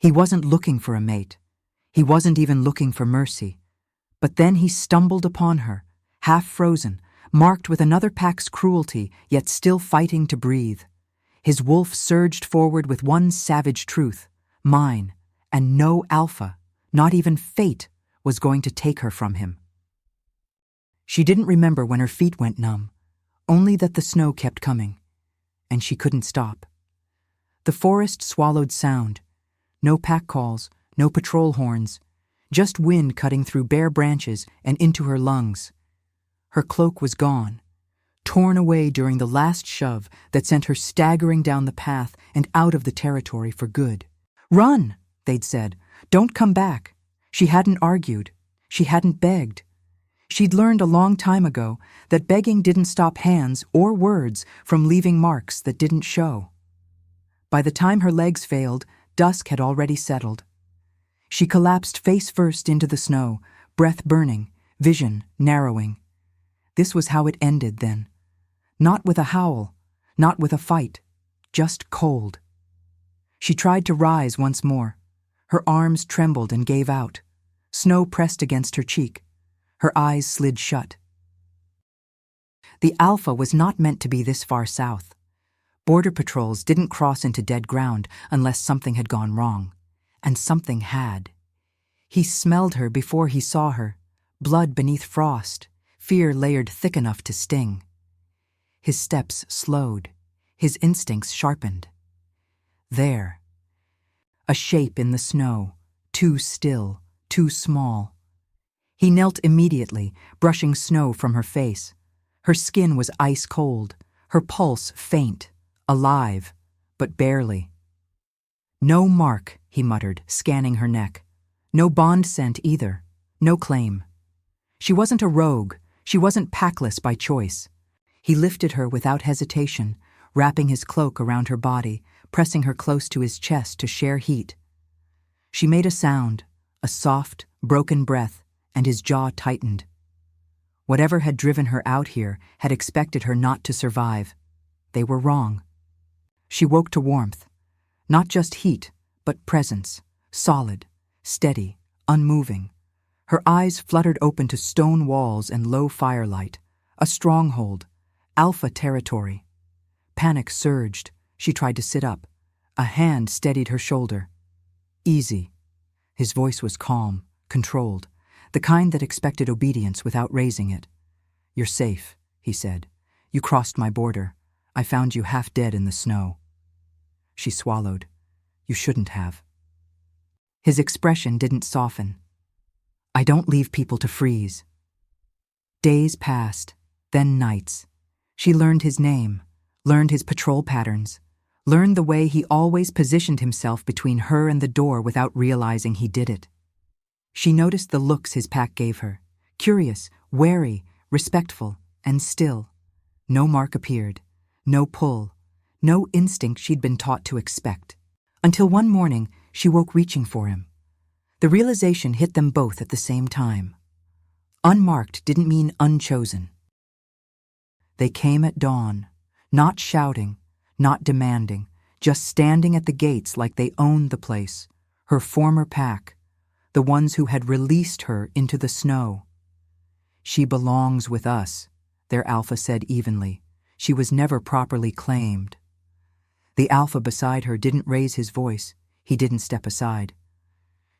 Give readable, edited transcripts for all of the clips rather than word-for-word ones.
He wasn't looking for a mate. He wasn't even looking for mercy. But then he stumbled upon her, half frozen, marked with another pack's cruelty, yet still fighting to breathe. His wolf surged forward with one savage truth: mine, and no alpha, not even fate, was going to take her from him. She didn't remember when her feet went numb, only that the snow kept coming, and she couldn't stop. The forest swallowed sound. No pack calls, no patrol horns, just wind cutting through bare branches and into her lungs. Her cloak was gone, torn away during the last shove that sent her staggering down the path and out of the territory for good. "Run," they'd said. "Don't come back." She hadn't argued. She hadn't begged. She'd learned a long time ago that begging didn't stop hands or words from leaving marks that didn't show. By the time her legs failed, dusk had already settled. She collapsed face first into the snow, breath burning, vision narrowing. This was how it ended then. Not with a howl, not with a fight, just cold. She tried to rise once more. Her arms trembled and gave out. Snow pressed against her cheek. Her eyes slid shut. The Alpha was not meant to be this far south. Border patrols didn't cross into dead ground unless something had gone wrong. And something had. He smelled her before he saw her, blood beneath frost, fear layered thick enough to sting. His steps slowed, his instincts sharpened. There. A shape in the snow, too still, too small. He knelt immediately, brushing snow from her face. Her skin was ice cold, her pulse faint, alive, but barely. "No mark," he muttered, scanning her neck. "No bond scent either. No claim." She wasn't a rogue. She wasn't packless by choice. He lifted her without hesitation, wrapping his cloak around her body, pressing her close to his chest to share heat. She made a sound, a soft, broken breath, and his jaw tightened. Whatever had driven her out here had expected her not to survive. They were wrong. She woke to warmth. Not just heat, but presence, solid, steady, unmoving. Her eyes fluttered open to stone walls and low firelight, a stronghold, Alpha territory. Panic surged. She tried to sit up. A hand steadied her shoulder. "Easy." His voice was calm, controlled, the kind that expected obedience without raising it. "You're safe," he said. "You crossed my border. I found you half dead in the snow." She swallowed. "You shouldn't have." His expression didn't soften. "I don't leave people to freeze." Days passed, then nights. She learned his name, learned his patrol patterns, learned the way he always positioned himself between her and the door without realizing he did it. She noticed the looks his pack gave her, curious, wary, respectful, and still. No mark appeared, no pull, no instinct she'd been taught to expect. Until one morning, she woke reaching for him. The realization hit them both at the same time. Unmarked didn't mean unchosen. They came at dawn, not shouting, not demanding, just standing at the gates like they owned the place, her former pack, the ones who had released her into the snow. "She belongs with us," their Alpha said evenly. She was never properly claimed. The Alpha beside her didn't raise his voice. He didn't step aside.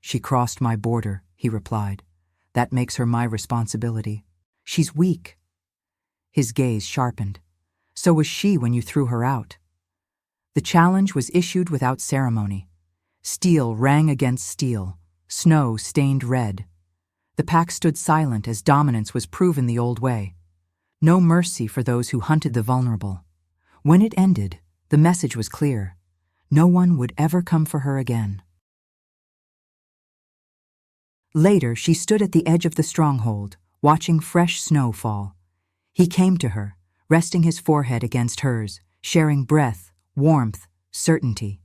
"She crossed my border," he replied. "That makes her my responsibility. She's weak." His gaze sharpened. "So was she when you threw her out." The challenge was issued without ceremony. Steel rang against steel. Snow stained red. The pack stood silent as dominance was proven the old way. No mercy for those who hunted the vulnerable. When it ended, the message was clear. No one would ever come for her again. Later, she stood at the edge of the stronghold, watching fresh snow fall. He came to her, resting his forehead against hers, sharing breath, warmth, certainty.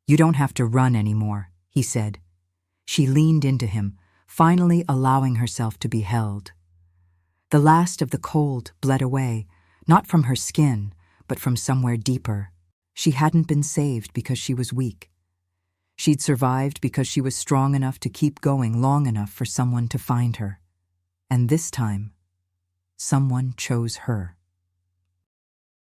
"You don't have to run anymore," he said. She leaned into him, finally allowing herself to be held. The last of the cold bled away, not from her skin, but from somewhere deeper. She hadn't been saved because she was weak. She'd survived because she was strong enough to keep going long enough for someone to find her. And this time, someone chose her.